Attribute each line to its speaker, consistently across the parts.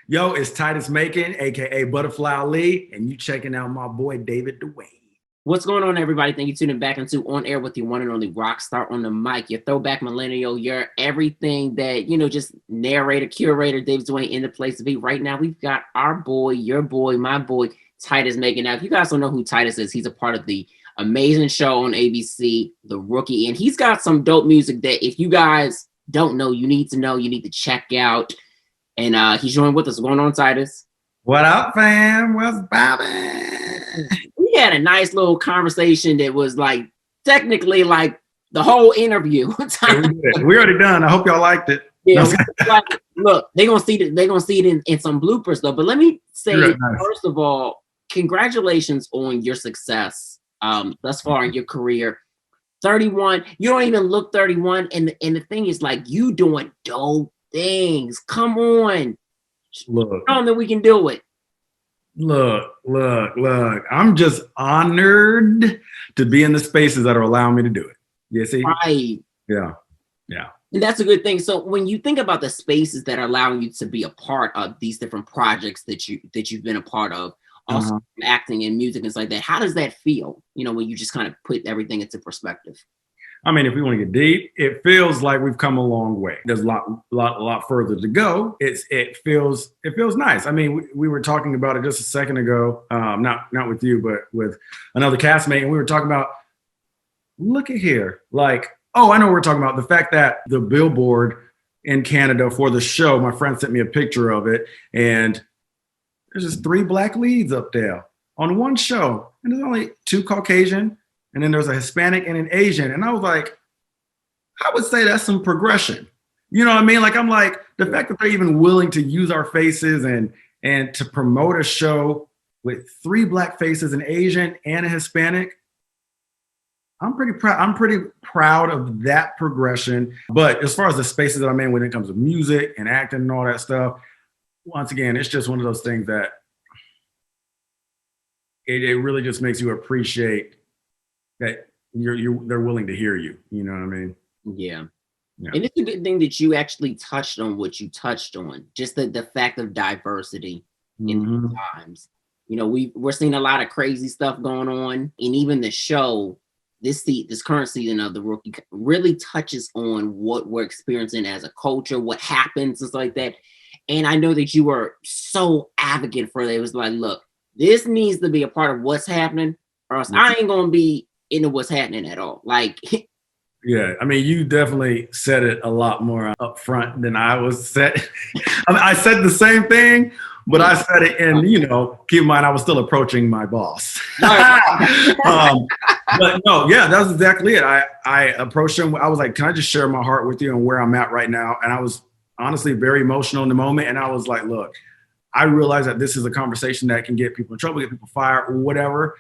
Speaker 1: Yo, it's Titus Makin, aka Butterfly Lee, and you checking out my boy David Duane.
Speaker 2: What's going on, everybody? Thank you for tuning back into On Air with your one and only rock star on the mic, your throwback millennial, your everything that, just narrator, curator, David Duane in the place to be. Right now, we've got our boy, your boy, my boy, Titus Makin. Now, if you guys don't know who Titus is, he's a part of the amazing show on ABC, The Rookie, and he's got some dope music that if you guys don't know, you need to check out. And he's joined with us. What's going on, Titus?
Speaker 1: What up, fam? What's poppin'?
Speaker 2: We had a nice little conversation that was like technically like the whole interview.
Speaker 1: We already done. I hope y'all liked it.
Speaker 2: Yeah, look, they're gonna see it in some bloopers though. But let me say, first of all, congratulations on your success thus far in your career. 31, you don't even look 31, and the thing is, like, you doing dope things. Come on,
Speaker 1: look,
Speaker 2: show them that we can do it.
Speaker 1: Look. I'm just honored to be in the spaces that are allowing me to do it. You see?
Speaker 2: Right.
Speaker 1: Yeah.
Speaker 2: And that's a good thing. So when you think about the spaces that are allowing you to be a part of these different projects that you've been a part of, also acting and music and stuff like that, how does that feel? When you just kind of put everything into perspective.
Speaker 1: I mean, if we want to get deep, it feels like we've come a long way. There's a lot further to go. It feels nice. I mean, we were talking about it just a second ago, not with you, but with another castmate, and we were talking about, look at here, like, oh, I know what we're talking about. The fact that the billboard in Canada for the show, my friend sent me a picture of it, and there's just 3 black leads up there on one show, and there's only 2 Caucasian. And then there's a Hispanic and an Asian. And I was like, I would say that's some progression. You know what I mean? Like, I'm like, the fact that they're even willing to use our faces and to promote a show with 3 black faces, an Asian and a Hispanic, I'm pretty proud of that progression. But as far as the spaces that I'm in when it comes to music and acting and all that stuff, once again, it's just one of those things that it really just makes you appreciate that they're willing to hear you. You know what I mean?
Speaker 2: Yeah. And it's a good thing that you actually touched on what you touched on, just the fact of diversity in these times. We're seeing a lot of crazy stuff going on, and even the show, this current season of The Rookie really touches on what we're experiencing as a culture, what happens, and stuff like that. And I know that you were so advocate for it. It was like, look, this needs to be a part of what's happening, or else I ain't gonna be into what's happening at all. Like,
Speaker 1: yeah, I mean, you definitely said it a lot more up front than I was said. I mean, I said the same thing, but I said it in, keep in mind, I was still approaching my boss. But no, yeah, that's exactly it. I approached him. I was like, can I just share my heart with you and where I'm at right now? And I was honestly very emotional in the moment. And I was like, look, I realize that this is a conversation that can get people in trouble, get people fired, or whatever.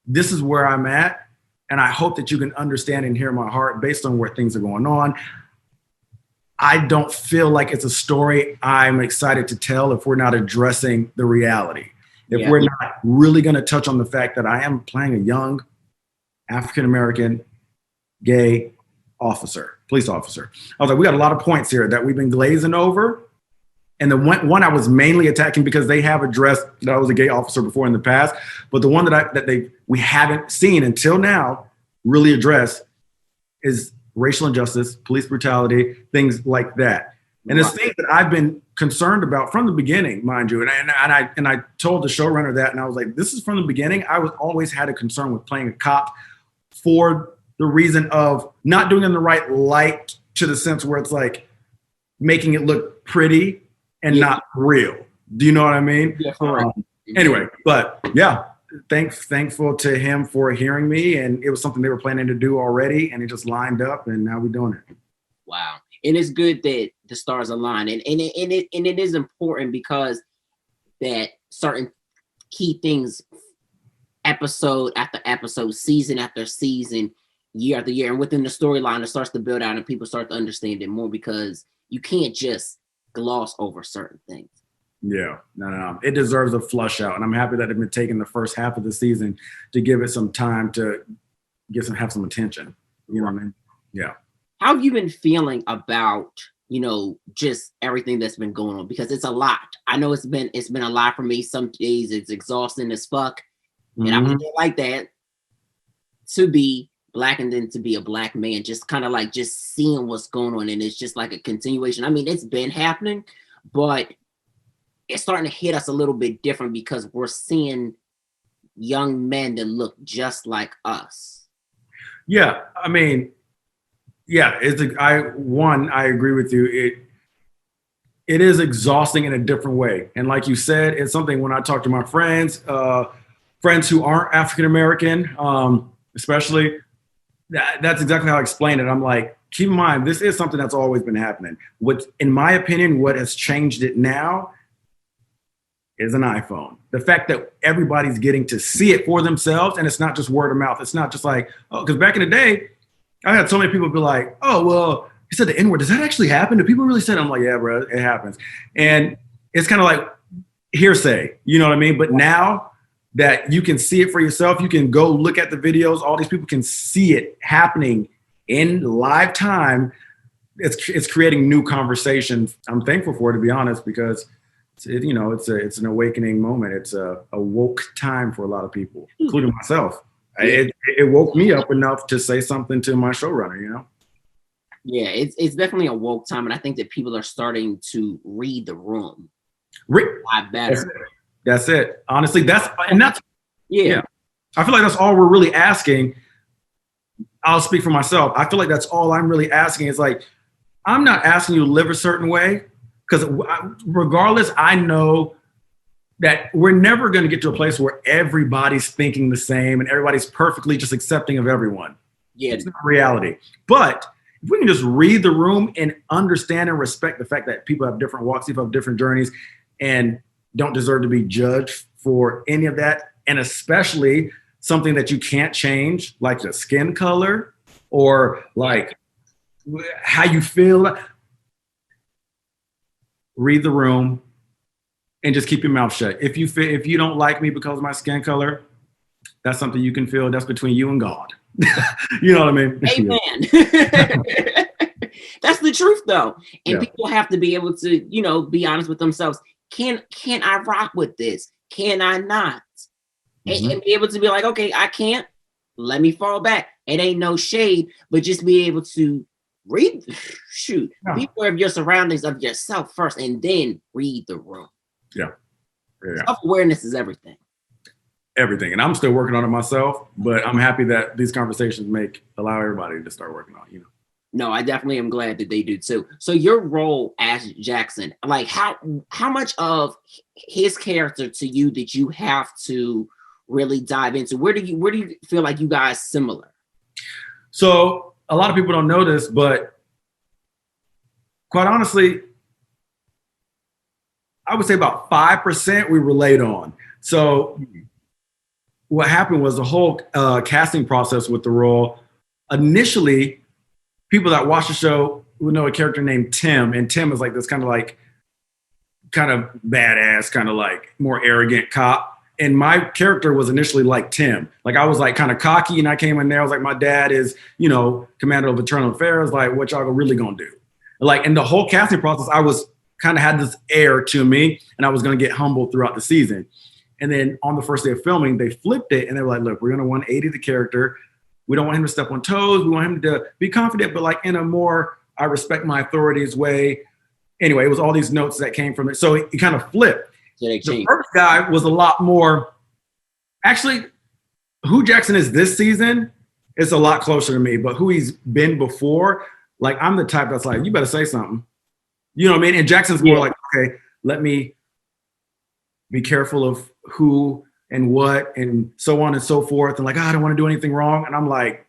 Speaker 1: This is where I'm at, and I hope that you can understand and hear my heart based on where things are going on. I don't feel like it's a story I'm excited to tell if we're not addressing the reality. If we're not really going to touch on the fact that I am playing a young African-American gay police officer. I was like, we got a lot of points here that we've been glazing over. And the one I was mainly attacking because they have addressed that I was a gay officer before in the past, but the one that we haven't seen until now really address is racial injustice, police brutality, things like that. And it's things that I've been concerned about from the beginning, mind you. And I told the showrunner that, and I was like, this is from the beginning. I was always had a concern with playing a cop for the reason of not doing it in the right light, to the sense where it's like making it look pretty and not real. Do you know what I mean?
Speaker 2: Yeah, correct.
Speaker 1: Anyway, but yeah, thankful to him for hearing me, and it was something they were planning to do already, and it just lined up, and now we're doing it.
Speaker 2: Wow. And it's good that the stars align, and it is important because that certain key things, episode after episode, season after season, year after year, and within the storyline, it starts to build out, and people start to understand it more, because you can't just gloss over certain things.
Speaker 1: Yeah, no. It deserves a flush out, and I'm happy that they've been taking the first half of the season to give it some time to have some attention. You know what I mean? Yeah.
Speaker 2: How have you been feeling about, just everything that's been going on, because it's a lot. I know it's been a lot for me. Some days it's exhausting as fuck. And I was like that to be Black and then to be a Black man, just kind of like just seeing what's going on. And it's just like a continuation. I mean, it's been happening, but it's starting to hit us a little bit different because we're seeing young men that look just like us.
Speaker 1: Yeah. I mean, yeah, I agree with you. It is exhausting in a different way. And like you said, it's something when I talk to my friends who aren't African-American, especially, that's exactly how I explain it. I'm like, keep in mind, this is something that's always been happening. In my opinion, what has changed it now is an iPhone. The fact that everybody's getting to see it for themselves, and it's not just word of mouth. It's not just like, oh, because back in the day, I had so many people be like, oh, well, he said the N-word. Does that actually happen? Do people really say it? I'm like, yeah, bro, it happens. And it's kind of like hearsay, you know what I mean? But now that you can see it for yourself, you can go look at the videos. All these people can see it happening in live time. It's creating new conversations. I'm thankful for it, to be honest, because it's an awakening moment. It's a woke time for a lot of people, including myself. It woke me up enough to say something to my showrunner,
Speaker 2: Yeah, it's definitely a woke time, and I think that people are starting to read the room.
Speaker 1: That's it. Honestly, that's
Speaker 2: yeah.
Speaker 1: I feel like that's all we're really asking. I'll speak for myself. I feel like that's all I'm really asking. Is like, I'm not asking you to live a certain way, because regardless, I know that we're never going to get to a place where everybody's thinking the same and everybody's perfectly just accepting of everyone.
Speaker 2: Yeah,
Speaker 1: it's not reality. But if we can just read the room and understand and respect the fact that people have different walks, people have different journeys, and don't deserve to be judged for any of that, and especially something that you can't change, like your skin color or like how you feel. Read the room and just keep your mouth shut. If you don't like me because of my skin color, that's something you can feel. That's between you and God. You know what I mean?
Speaker 2: Amen. That's the truth, though. And people have to be able to, be honest with themselves. Can I rock with this? Can I not? And be able to be like, okay, I can't. Let me fall back. It ain't no shade, but just be able to be aware of your surroundings, of yourself first, and then read the room.
Speaker 1: Yeah.
Speaker 2: Self-awareness is everything.
Speaker 1: Everything. And I'm still working on it myself, but I'm happy that these conversations allow everybody to start working on it,
Speaker 2: No, I definitely am glad that they do too. So your role as Jackson, like how much of his character to you did you have to really dive into? Where do you feel like you guys similar?
Speaker 1: So a lot of people don't know this, but quite honestly, I would say about 5% we relate on. So what happened was the whole casting process with the role. Initially, people that watch the show would know a character named Tim, and Tim is like this kind of badass, kind of like more arrogant cop. And my character was initially like Tim. Like I was like kind of cocky, and I came in there. I was like, my dad is, commander of internal affairs. Like, what y'all really gonna do? Like in the whole casting process, I was kind of had this air to me, and I was gonna get humbled throughout the season. And then on the first day of filming, they flipped it, and they were like, look, we're gonna 180 the character. We don't want him to step on toes. We want him to be confident, but like in a more, I respect my authorities way. Anyway, it was all these notes that came from it. So it kind of flipped. The first guy was a lot more, actually, who Jackson is this season is a lot closer to me, but who he's been before, like I'm the type that's like, you better say something. You know what I mean? And Jackson's more like, okay, let me be careful of who and what and so on and so forth. And like, I don't want to do anything wrong. And I'm like,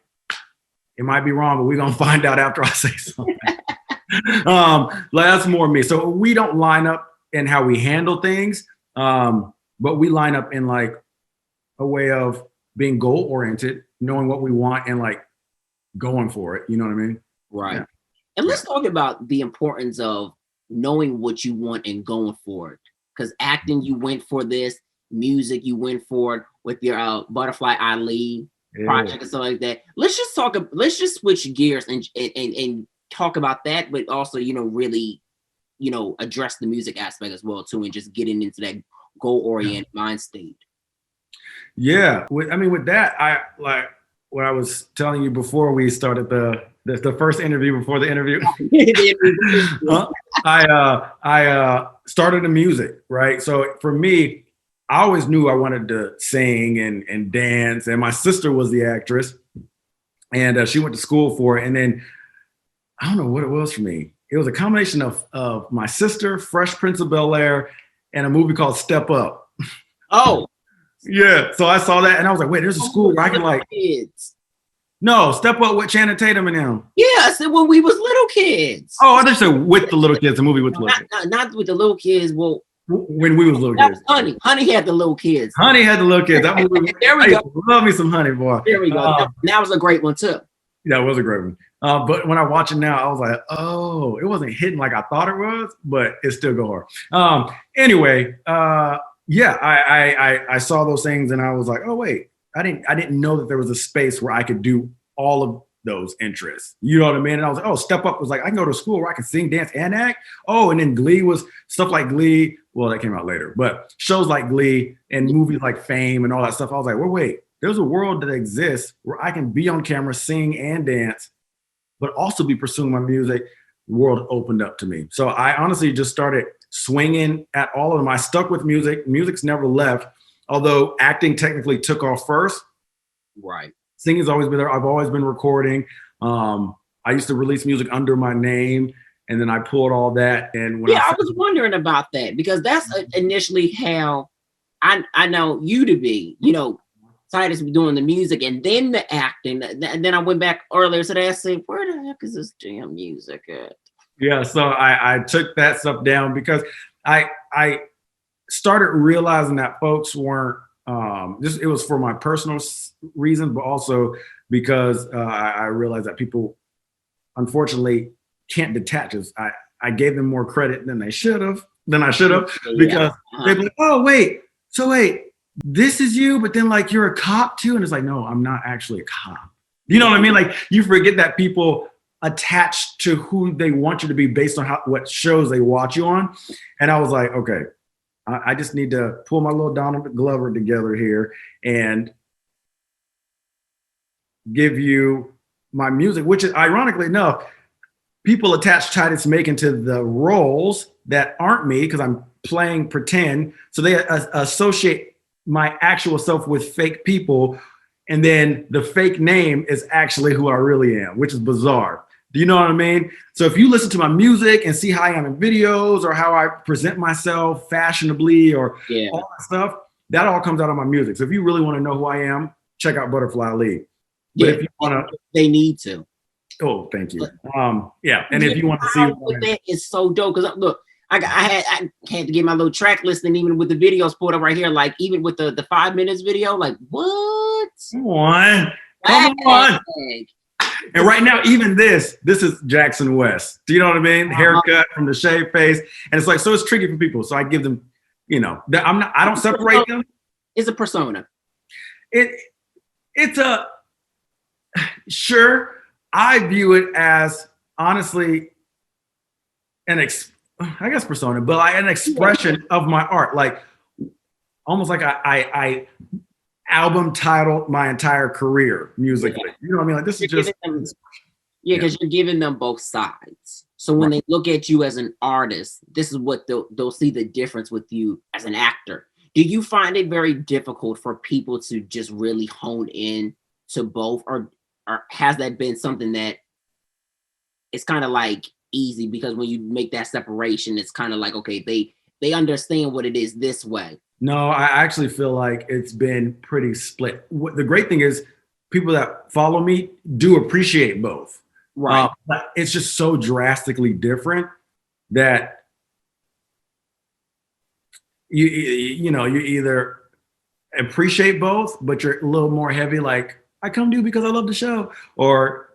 Speaker 1: it might be wrong, but we're going to find out after I say something. Like that's more me. So we don't line up in how we handle things, but we line up in like a way of being goal oriented, knowing what we want and like going for it. You know what I mean?
Speaker 2: Right. Yeah. And let's talk about the importance of knowing what you want and going for it. Because acting, you went for this. Music, you went for it with your Butterfly Ali project and stuff like that. Let's just switch gears and talk about that, but also, really, address the music aspect as well too, and just getting into that goal-oriented mind state.
Speaker 1: Yeah, with that, I like what I was telling you before we started the first interview before the interview. I started the music, right? So for me, I always knew I wanted to sing and dance, and my sister was the actress, and she went to school for it. And then I don't know what it was for me. It was a combination of my sister, Fresh Prince of Bel-Air, and a movie called Step Up.
Speaker 2: Oh.
Speaker 1: Yeah, so I saw that and I was like, wait, there's a school where I can like kids. No, Step Up with Channing Tatum and them.
Speaker 2: Yeah, I said when we was little kids.
Speaker 1: Oh, I just said with the little kids, the movie with the little kids.
Speaker 2: Not with the little kids. Well,
Speaker 1: when we was little kids.
Speaker 2: Honey. Honey had the little kids.
Speaker 1: Honey had the little kids. That movie,
Speaker 2: there we go.
Speaker 1: Love me some Honey, boy.
Speaker 2: There we go. That was a great one too.
Speaker 1: Yeah, it was a great one. But when I watch it now, I was like, oh, it wasn't hitting like I thought it was, but it still go hard. Anyway, yeah, I saw those things and I was like, oh wait, I didn't know that there was a space where I could do all of those interests. You know what I mean? And I was like, oh, Step Up was like, I can go to school where I can sing, dance, and act. Oh, and then Glee was stuff like Glee. Well, that came out later, but shows like Glee and movies like Fame and all that stuff. I was like, well, wait, there's a world that exists where I can be on camera, sing and dance, but also be pursuing my music. The world opened up to me. So I honestly just started swinging at all of them. I stuck with music. Music's never left, although acting technically took off first.
Speaker 2: Right.
Speaker 1: Singing's always been there. I've always been recording. I used to release music under my name, and then I pulled all that. And when
Speaker 2: I was wondering about that because that's initially how I know you to be. Titus doing the music and then the acting. And then I went back earlier today. I said, where the heck is this damn music at?
Speaker 1: Yeah, so I took that stuff down because I started realizing that folks weren't it was for my personal reasons, but also because I realized that people unfortunately can't detach us. I gave them more credit than I should have because they'd be like, oh wait, this is you, but then like you're a cop too, and it's like, no, I'm not actually a cop. You know what I mean? Like you forget that people attach to who they want you to be based on what shows they watch you on. And I was like, okay, I just need to pull my little Donald Glover together here and give you my music, which is ironically enough, people attach Titus Makin to the roles that aren't me because I'm playing pretend. So they associate my actual self with fake people. And then the fake name is actually who I really am, which is bizarre. Do you know what I mean? So if you listen to my music and see how I am in videos or how I present myself fashionably or all that stuff, that all comes out of my music. So if you really want to know who I am, check out Butterfly League. But if you want to,
Speaker 2: they need to.
Speaker 1: Oh, thank you. And if you want to see
Speaker 2: that is so dope because look, I had to get my little track list, and even with the videos pulled up right here, like even with the 5 minutes video, like what?
Speaker 1: Come on. And right now, even this is Jackson West. Do you know what I mean? Haircut from the shaved face, and it's like so. It's tricky for people, so I give them, I don't separate them.
Speaker 2: It's a persona.
Speaker 1: It's a sure. I view it as honestly I guess persona, but like an expression of my art, like almost like I album titled my entire career musically. You know what I mean? Like this is just
Speaker 2: because you're giving them both sides. So when they look at you as an artist, this is what they'll see the difference with you as an actor. Do you find it very difficult for people to just really hone in to both, or has that been something that it's kind of like easy because when you make that separation, it's kind of like, okay, they understand what it is this way?
Speaker 1: No, I actually feel like it's been pretty split. The great thing is people that follow me do appreciate both.
Speaker 2: Right.
Speaker 1: But it's just so drastically different that you either appreciate both, but you're a little more heavy, like, I come to you because I love the show. Or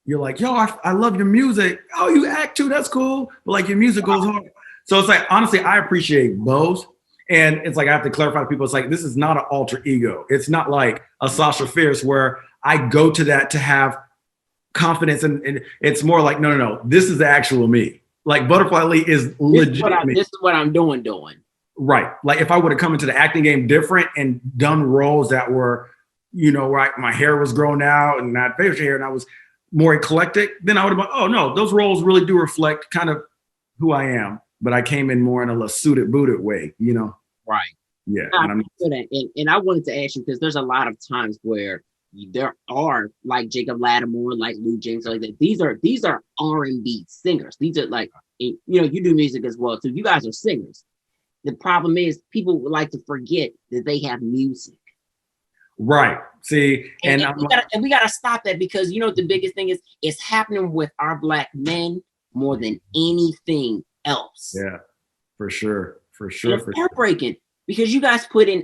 Speaker 1: you're like, yo, I love your music. Oh, you act too, that's cool. But like your music goes hard. So it's like, honestly, I appreciate both. And it's like, I have to clarify to people, it's like, this is not an alter ego. It's not like a Sasha Fierce where I go to that to have confidence, and it's more like, no, this is the actual me. Like Butterfly Lee is legit.
Speaker 2: This is what I'm doing.
Speaker 1: Right. Like if I would have come into the acting game different and done roles that were, right, my hair was grown out and not facial hair, and I was more eclectic, then I would have been, oh no, those roles really do reflect kind of who I am. But I came in more in a suited, booted way,
Speaker 2: Right.
Speaker 1: Yeah.
Speaker 2: And I wanted to ask you, because there's a lot of times where there are like Jacob Lattimore, like Lou James, like that. These are R&B singers. These are like, you do music as well too. You guys are singers. The problem is people would like to forget that they have music.
Speaker 1: Right. See,
Speaker 2: and we gotta stop that, because the biggest thing is it's happening with our Black men more than anything else.
Speaker 1: Yeah, for sure.
Speaker 2: And it's heartbreaking because you guys put in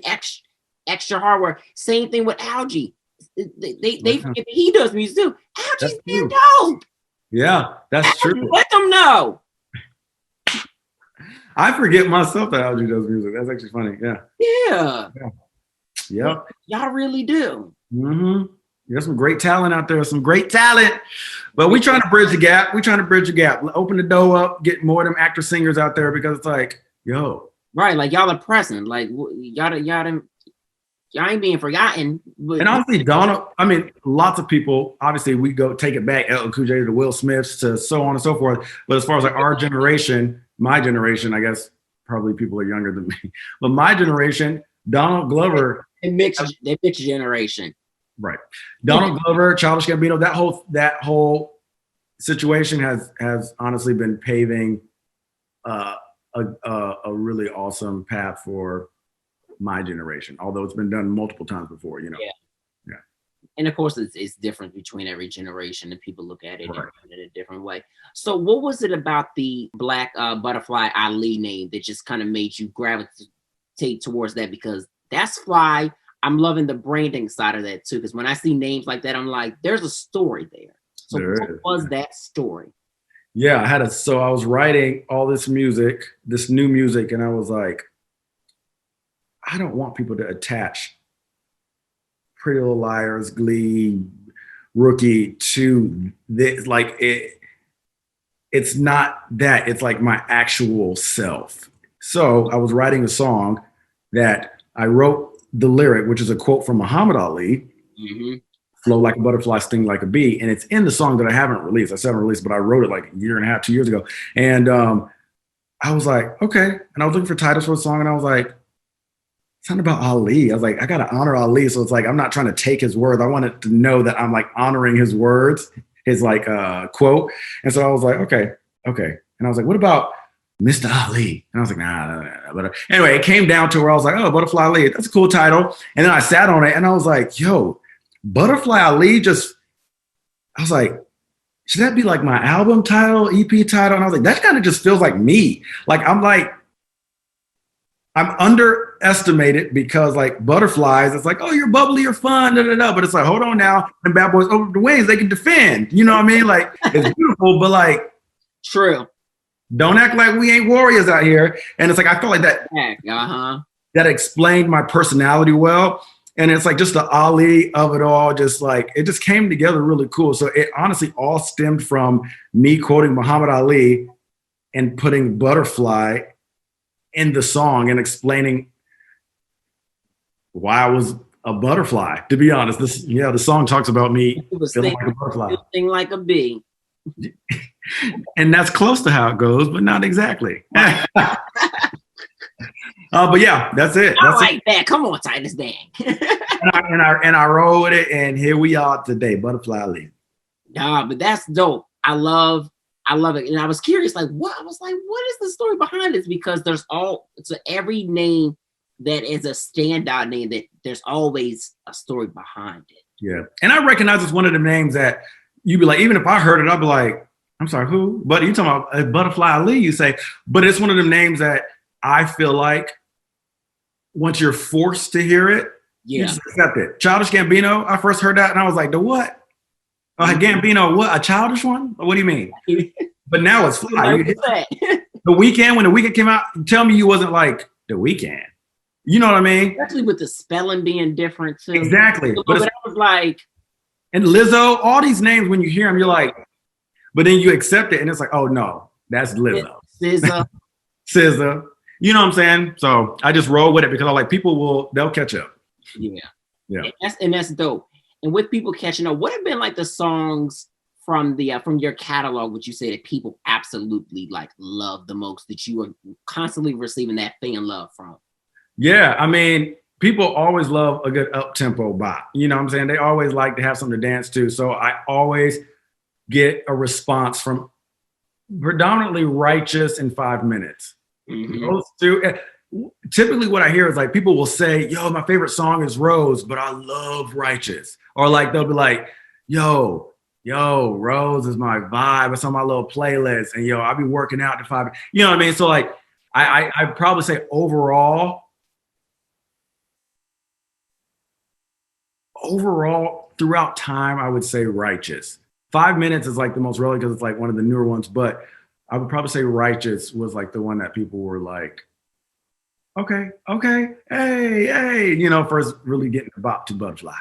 Speaker 2: extra hard work. Same thing with Algie. He does music too. Algie's been dope.
Speaker 1: Yeah, that's true.
Speaker 2: Let them know.
Speaker 1: I forget myself that Algie does music. That's actually funny. Yeah. Yep.
Speaker 2: Y'all really do.
Speaker 1: Mm-hmm. There's some great talent out there. Some great talent. But we're trying to bridge the gap. Open the door up. Get more of them actor singers out there, because it's like, yo.
Speaker 2: Right. Like y'all are present. Like y'all ain't being forgotten.
Speaker 1: And honestly, Donald, lots of people, obviously we go take it back, LL Cool J to Will Smiths to so on and so forth. But as far as like our generation, my generation, I guess probably people are younger than me, but my generation, Donald Glover.
Speaker 2: They mixed generation.
Speaker 1: Right. Donald Glover, Childish Gambino, that whole situation has honestly been paving a really awesome path for my generation, although it's been done multiple times before, Yeah.
Speaker 2: And of course, it's different between every generation, and people look at it in a different way. So what was it about the Black Butterfly Ali name that just kind of made you gravitate towards that? Because that's fly. I'm loving the branding side of that too, because when I see names like that, I'm like, there's a story there. So what was that story?
Speaker 1: Yeah, I was writing all this new music, and I was like, I don't want people to attach Pretty Little Liars, Glee, Rookie to this. Like it's not that. It's like my actual self. So I was writing a song that I wrote the lyric, which is a quote from Muhammad Ali, flow like a butterfly, sting like a bee. And it's in the song that I haven't released. I still haven't released, but I wrote it like a year and a half, 2 years ago. And I was like, okay. And I was looking for titles for the song, and I was like, something about Ali. I was like, I got to honor Ali. So it's like, I'm not trying to take his words. I wanted to know that I'm like honoring his words, his like quote. And so I was like, okay. And I was like, what about Mr. Ali? And I was like, nah. But anyway, it came down to where I was like, oh, Butterfly Ali, that's a cool title. And then I sat on it and I was like, yo, Butterfly Ali I was like, should that be like my album title, EP title? And I was like, that kind of just feels like me. Like, I'm underestimated because like butterflies, it's like, oh, you're bubbly, you're fun, but it's like, hold on now. And bad boys over the wings, they can defend. You know what I mean? Like, it's beautiful, but like,
Speaker 2: true.
Speaker 1: Don't act like we ain't warriors out here. And it's like, I felt like that. That explained my personality well. And it's like just the Ali of it all, just like, it just came together really cool. So it honestly all stemmed from me quoting Muhammad Ali and putting butterfly in the song and explaining why I was a butterfly, to be honest. The song talks about me feeling like a butterfly.
Speaker 2: Sting like a bee.
Speaker 1: And that's close to how it goes, but not exactly. But yeah, that's it.
Speaker 2: I like that. Come on, Titus, dang.
Speaker 1: and I roll with it, and here we are today, Butterfly Lee.
Speaker 2: Nah, but that's dope. I love it. And I was curious, like, what? I was like, what is the story behind this? Because every name that is a standout name, that there's always a story behind it.
Speaker 1: Yeah. And I recognize it's one of the names that you'd be like, even if I heard it, I'd be like, I'm sorry, who? But you talking about Butterfly Ali, you say, but it's one of them names that I feel like once you're forced to hear it, you just accept it. Childish Gambino, I first heard that and I was like, the what? Gambino, what? A childish one? What do you mean? But now it's fly. The Weeknd, when The Weeknd came out, tell me you wasn't like The Weeknd. You know what I mean?
Speaker 2: Especially with the spelling being different too.
Speaker 1: Exactly.
Speaker 2: But I was like,
Speaker 1: And Lizzo, all these names, when you hear them, you're like, but then you accept it and it's like, oh no, that's Lizzo.
Speaker 2: SZA.
Speaker 1: SZA. You know what I'm saying? So I just roll with it because I like they'll catch up.
Speaker 2: Yeah.
Speaker 1: Yeah.
Speaker 2: And that's dope. And with people catching up, what have been like the songs from your catalog would you say that people absolutely like love the most, that you are constantly receiving that fan love from?
Speaker 1: Yeah, I mean, people always love a good up-tempo bop. You know what I'm saying? They always like to have something to dance to. So I always get a response from predominantly Righteous in 5 minutes.
Speaker 2: Mm-hmm.
Speaker 1: Those two, typically what I hear is like people will say, yo, my favorite song is Rose, but I love Righteous. Or like they'll be like, yo, Rose is my vibe. It's on my little playlist. And yo, I'll be working out to 5. You know what I mean? So like I probably say overall throughout time, I would say Righteous. 5 minutes is like the most relevant because it's like one of the newer ones, but I would probably say Righteous was like the one that people were like, okay, hey, you know, first really getting the bop to Butterfly.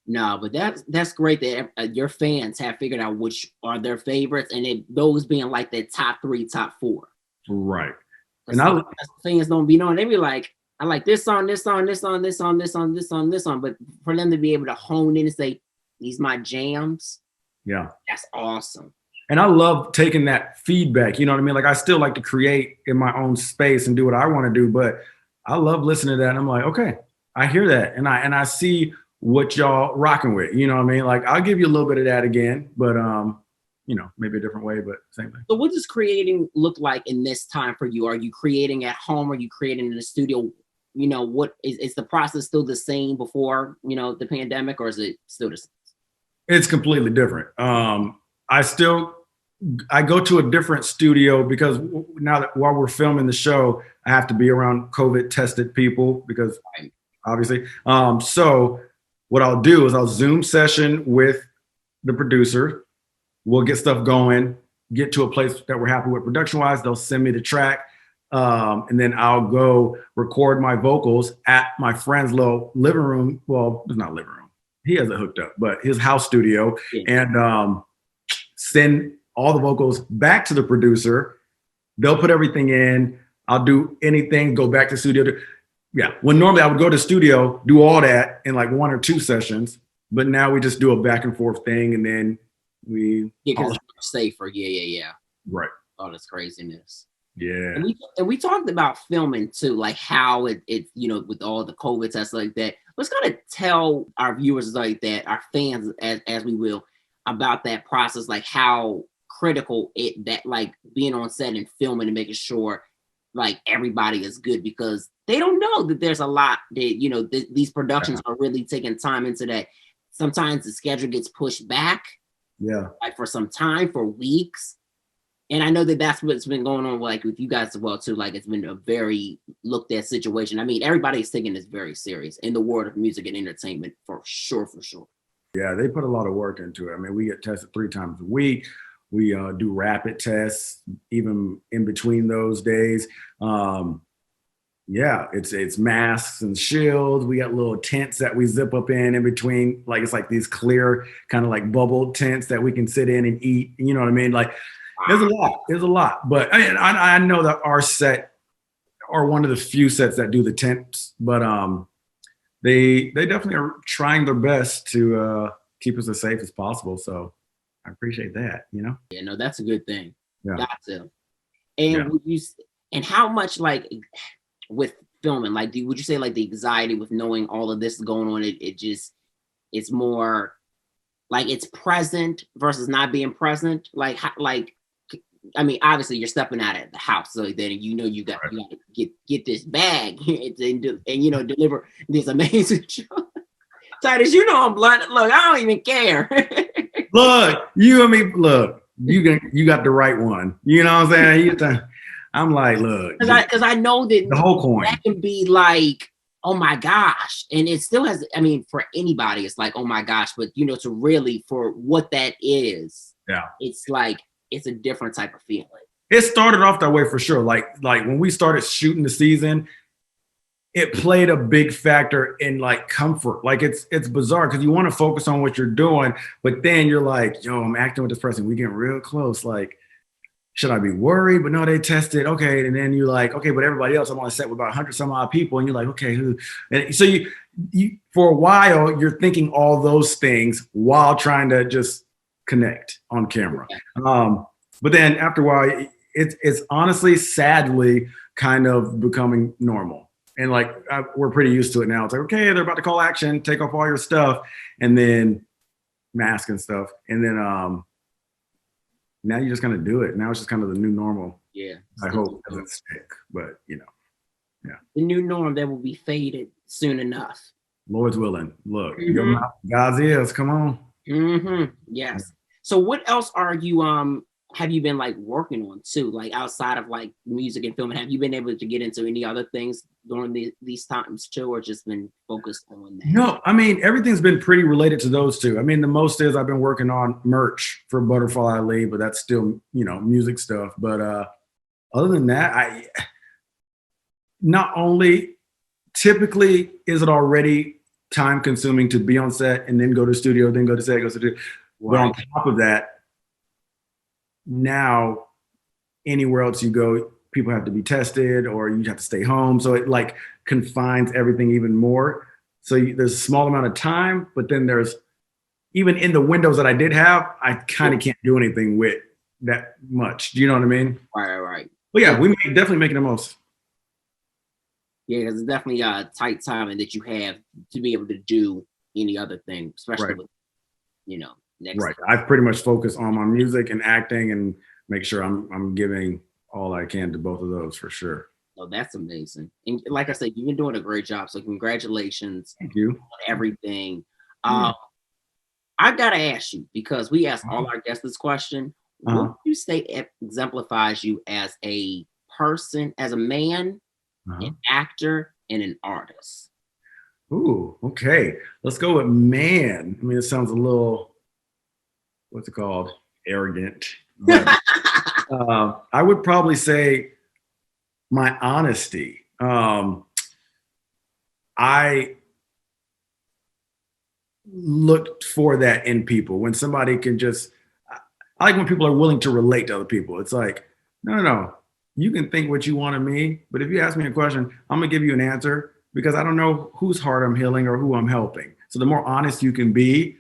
Speaker 2: No, but that's great that your fans have figured out which are their favorites, and those being like their top 3, top 4.
Speaker 1: Right.
Speaker 2: And fans don't be knowing. They be like, I like this song, this song, this song, this song, this song, this song, this song. But for them to be able to hone in and say, these my jams.
Speaker 1: Yeah.
Speaker 2: That's awesome.
Speaker 1: And I love taking that feedback. You know what I mean? Like I still like to create in my own space and do what I want to do, but I love listening to that. And I'm like, okay, I hear that. And I see what y'all rocking with. You know what I mean? Like I'll give you a little bit of that again, but you know, maybe a different way, but same thing.
Speaker 2: So what does creating look like in this time for you? Are you creating at home? Are you creating in the studio? You know, what is the process still the same before, you know, the pandemic, or is it still the same?
Speaker 1: It's completely different. I go to a different studio because now that while we're filming the show, I have to be around COVID tested people because obviously. So what I'll do is I'll Zoom session with the producer. We'll get stuff going, get to a place that we're happy with production wise. They'll send me the track. And then I'll go record my vocals at my friend's little living room. Well, it's not living room. He has it hooked up, but his house studio, and send all the vocals back to the producer. They'll put everything in. I'll do anything, go back to the studio. When normally I would go to the studio, do all that in like 1 or 2 sessions, but now we just do a back and forth thing, and then we
Speaker 2: because it's safer. Yeah.
Speaker 1: Right.
Speaker 2: Oh, that's craziness.
Speaker 1: Yeah.
Speaker 2: And we talked about filming too, like how it you know, with all the COVID tests like that. Let's kind of tell our viewers like that, our fans as we will, about that process, like how critical that like being on set and filming and making sure like everybody is good, because they don't know that there's a lot that, you know, these productions are really taking time into that. Sometimes the schedule gets pushed back.
Speaker 1: Yeah.
Speaker 2: Like for some time, for weeks. And I know that that's what's been going on, like with you guys as well too. Like it's been a very looked at situation. I mean, everybody's taking this very serious in the world of music and entertainment, for sure.
Speaker 1: Yeah, they put a lot of work into it. I mean, we get tested 3 times a week. We do rapid tests even in between those days. It's masks and shields. We got little tents that we zip up in between. Like it's like these clear kind of like bubble tents that we can sit in and eat. You know what I mean? Like there's a lot. But I know that our set are one of the few sets that do the tents, but they definitely are trying their best to keep us as safe as possible. So I appreciate that, you know?
Speaker 2: Yeah, no, that's a good thing.
Speaker 1: Yeah.
Speaker 2: Got to. And and how much like with filming, like would you say like the anxiety with knowing all of this is going on, it's more like it's present versus not being present? Like I mean, obviously you're stepping out of the house, so then you know you got to get this bag and you know deliver this amazing show. Titus, you know I'm blunt. Look, I don't even care.
Speaker 1: Look, you and me. Look, you got the right one. You know what I'm saying? I'm like, look,
Speaker 2: because I know that
Speaker 1: the whole coin
Speaker 2: that can be like, oh my gosh, and it still has. I mean, for anybody, it's like, oh my gosh, but you know, to really for what that is, it's like it's a different type of feeling.
Speaker 1: It started off that way for sure. Like when we started shooting the season, it played a big factor in like comfort. Like it's bizarre because you want to focus on what you're doing, but then you're like, yo, I'm acting with this person. We getting real close. Like, should I be worried? But no, they tested. Okay. And then you're like, okay, but everybody else, I'm on a set with about 100 some odd people. And you're like, okay, who? And so you for a while, you're thinking all those things while trying to just connect on camera. But then after a while, it's honestly, sadly, kind of becoming normal. And like, we're pretty used to it now. It's like, okay, they're about to call action, take off all your stuff, and then mask and stuff. And then now you're just gonna do it. Now it's just kind of the new normal.
Speaker 2: Yeah.
Speaker 1: I hope it doesn't stick, but you know, yeah.
Speaker 2: The new norm that will be faded soon enough.
Speaker 1: Lord's willing. Look, your mouth, God's ears. Come on.
Speaker 2: Yes. So what else are you have you been like working on too? Like outside of like music and film, have you been able to get into any other things during these times too, or just been focused on that?
Speaker 1: No, I mean, everything's been pretty related to those two. I mean, the most is I've been working on merch for Butterfly Lee, but that's still, you know, music stuff. But other than that, I not only typically is it already time consuming to be on set and then go to studio, then go to set, go to studio. Right. But on top of that, now anywhere else you go, people have to be tested or you have to stay home. So it like confines everything even more. So there's a small amount of time, but then there's, even in the windows that I did have, I kind of can't do anything with that much. Do you know what I mean?
Speaker 2: Right.
Speaker 1: But yeah, we definitely making the most.
Speaker 2: Yeah, because it's definitely a tight timing that you have to be able to do any other thing, especially with, you know, next.
Speaker 1: Right. I pretty much focus on my music and acting and make sure I'm giving all I can to both of those for sure.
Speaker 2: Oh, that's amazing. And like I said, you've been doing a great job. So congratulations.
Speaker 1: Thank you.
Speaker 2: On everything. I got to ask you, because we ask all our guests this question. What would you say exemplifies you as a person, as a man, an actor, and an artist?
Speaker 1: Ooh, okay. Let's go with man. I mean, it sounds a little, what's it called? Arrogant. But, I would probably say my honesty. I looked for that in people. When somebody can just, I like when people are willing to relate to other people. It's like, no. You can think what you want of me, but if you ask me a question, I'm gonna give you an answer because I don't know whose heart I'm healing or who I'm helping. So the more honest you can be,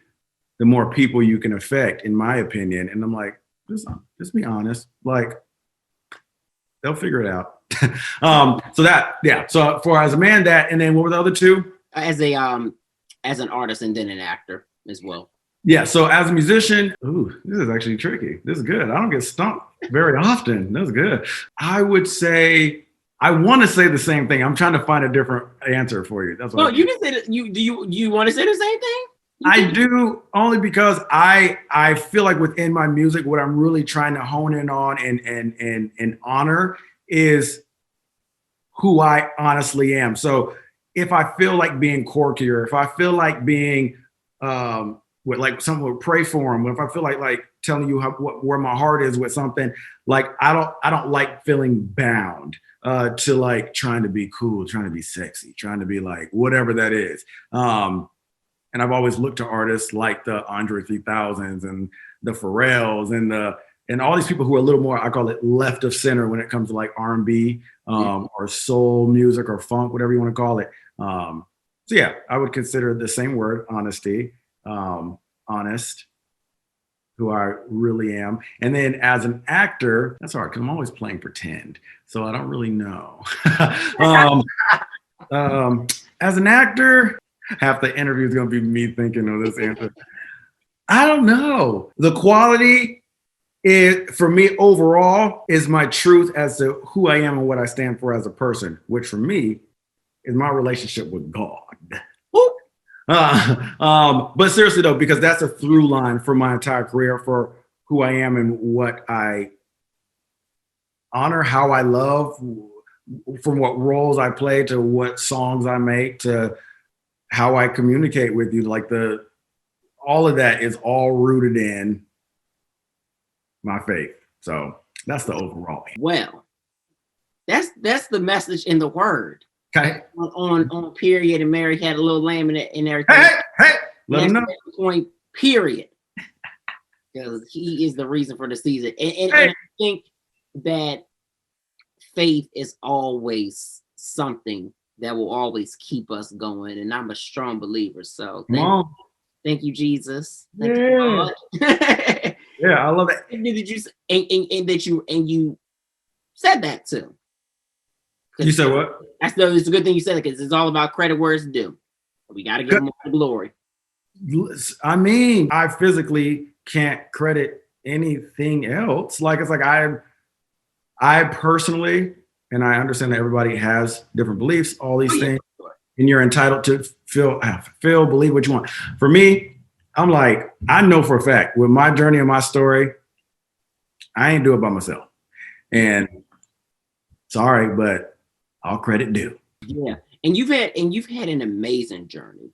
Speaker 1: the more people you can affect, in my opinion. And I'm like, just be honest. Like, they'll figure it out. So that, yeah. So for as a man, that, and then what were the other two?
Speaker 2: As an artist and then an actor as well.
Speaker 1: Yeah. So as a musician, ooh, this is actually tricky. This is good. I don't get stumped very often. That's good. I would say, I want to say the same thing. I'm trying to find a different answer for you. That's what.
Speaker 2: Well, you can say that. You want to say the same thing?
Speaker 1: I do, only because I feel like within my music, what I'm really trying to hone in on and honor is who I honestly am. So if I feel like being quirky, or if I feel like being with like someone would pray for him, if I feel like telling you where my heart is with something, like I don't like feeling bound to like trying to be cool, trying to be sexy, trying to be like whatever that is. And I've always looked to artists like the Andre 3000s and the Pharrells and all these people who are a little more, I call it left of center when it comes to like R&B or soul music or funk, whatever you want to call it. So yeah, I would consider the same word, honesty, honest, who I really am. And then as an actor, that's hard because I'm always playing pretend. So I don't really know. As an actor, half the interview is going to be me thinking of this answer. I don't know. The quality for me overall is my truth as to who I am and what I stand for as a person, which for me is my relationship with God. But seriously though, because that's a through line for my entire career for who I am and what I honor, how I love, from what roles I play to what songs I make to how I communicate with you, like all of that is all rooted in my faith. So that's the overall.
Speaker 2: Well, that's the message in the word.
Speaker 1: Okay.
Speaker 2: On period, and Mary had a little lamb and everything.
Speaker 1: Hey, let him know.
Speaker 2: Point, period. Because he is the reason for the season. And I think that faith is always something that will always keep us going. And I'm a strong believer. So thank you, Jesus. Thank you, God.
Speaker 1: Yeah, I love it.
Speaker 2: And you said that too.
Speaker 1: You said what?
Speaker 2: It's a good thing you said it, because it's all about credit where it's due. We got to give him all the glory.
Speaker 1: I mean, I physically can't credit anything else. Like, it's like I personally, and I understand that everybody has different beliefs, all these things, and you're entitled to feel, believe what you want. For me, I'm like, I know for a fact with my journey and my story, I ain't do it by myself. And sorry, but all credit due.
Speaker 2: Yeah. And you've had an amazing journey.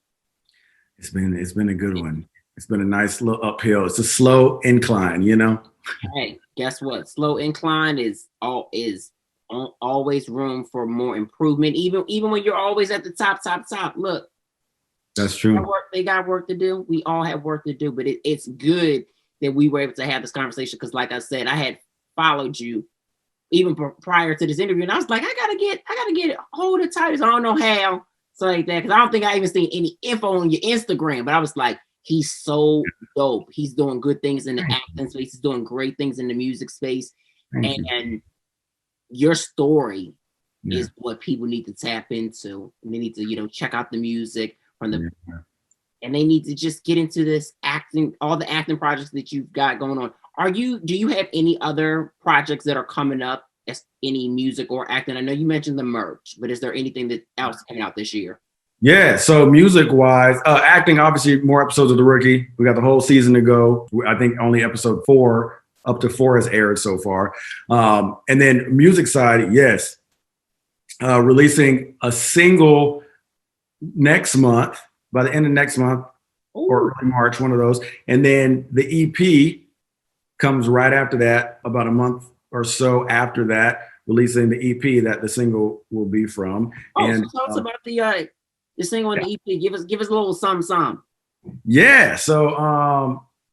Speaker 1: It's been a good one. It's been a nice little uphill. It's a slow incline, you know.
Speaker 2: Hey, guess what? Slow incline is always room for more improvement. Even when you're always at the top. Look,
Speaker 1: that's true.
Speaker 2: They got work to do. We all have work to do, but it's good that we were able to have this conversation, because, like I said, I had followed you even prior to this interview, and I was like, I gotta get hold of Titus. I don't know how, so like that, because I don't think I even seen any info on your Instagram. But I was like, he's so dope. He's doing good things in the acting space. He's doing great things in the music space, and your story is what people need to tap into. And they need to, check out the music from the, and they need to just get into this acting, all the acting projects that you've got going on. Do you have any other projects that are coming up as any music or acting? I know you mentioned the merch, but is there anything else coming out this year?
Speaker 1: Yeah, so music-wise, acting, obviously more episodes of The Rookie. We got the whole season to go. I think only episode 4, up to 4 has aired so far. And then music side, yes. Releasing a single next month, by the end of next month, or early March, one of those. And then the EP comes right after that, about a month or so after that, releasing the EP that the single will be from.
Speaker 2: So tell us about the single and the EP. Give us a little something.
Speaker 1: Yeah. So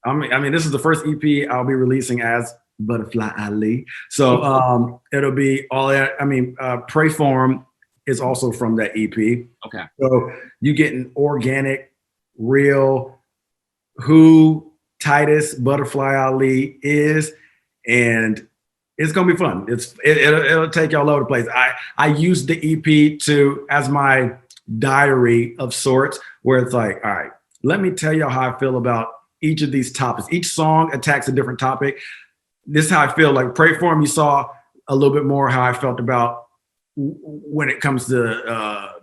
Speaker 1: I mean, this is the first EP I'll be releasing as Butterfly Ali. So it'll be all that. I mean, Pray Form is also from that EP.
Speaker 2: Okay.
Speaker 1: So you get an organic, real who Titus Butterfly Ali is, and it's gonna be fun. It'll take you all over the place. I used the EP as my diary of sorts, where it's like, all right, let me tell you how I feel about each of these topics. Each song attacks a different topic. This is how I feel. Like Pray For Him, you saw a little bit more how I felt about when it comes to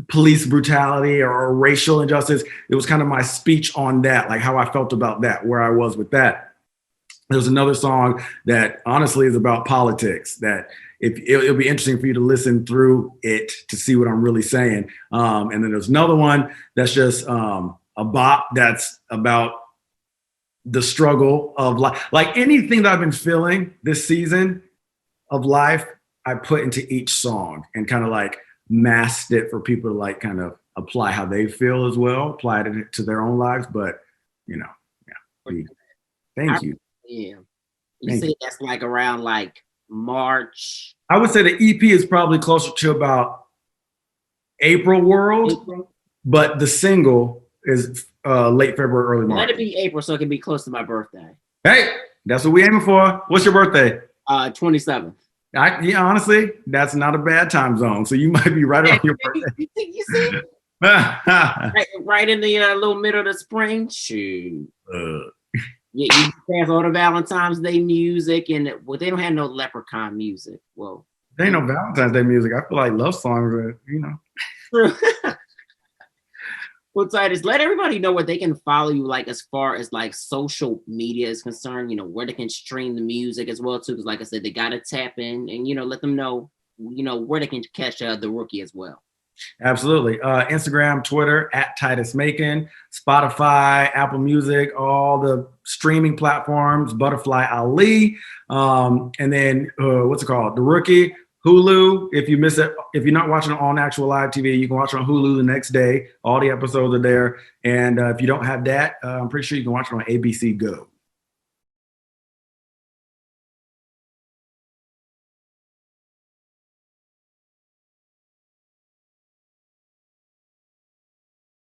Speaker 1: police brutality or racial injustice. It was kind of my speech on that, like how I felt about that, where I was with that. There's another song that honestly is about politics that it'll be interesting for you to listen through it to see what I'm really saying. And then there's another one that's just a bop that's about the struggle of life. Like anything that I've been feeling this season of life, I put into each song and kind of like masked it for people to like kind of apply how they feel as well, apply it to their own lives. But, thank you.
Speaker 2: Yeah. You say that's like around like March.
Speaker 1: I would say the EP is probably closer to about April world, but the single is late February, early March.
Speaker 2: Let it be April so it can be close to my birthday.
Speaker 1: Hey, that's what we aiming for. What's your birthday?
Speaker 2: 27th.
Speaker 1: Honestly, that's not a bad time zone. So you might be right around your birthday.
Speaker 2: You see? right in the little middle of the spring. Shoot. You pass all the Valentine's Day music, and they don't have no leprechaun music. Well,
Speaker 1: there ain't no Valentine's Day music. I feel like love songs are,
Speaker 2: True. Well, Titus, let everybody know where they can follow you, like as far as like social media is concerned, where they can stream the music as well too. Because like I said, they gotta tap in and let them know, where they can catch The Rookie as well.
Speaker 1: Absolutely. Instagram, Twitter @Titus Makin, Spotify, Apple Music, all the streaming platforms, Butterfly Ali. And then what's it called? The Rookie Hulu, if you miss it, if you're not watching it on actual live TV, you can watch it on Hulu the next day. All the episodes are there. And if you don't have that, I'm pretty sure you can watch it on ABC Go.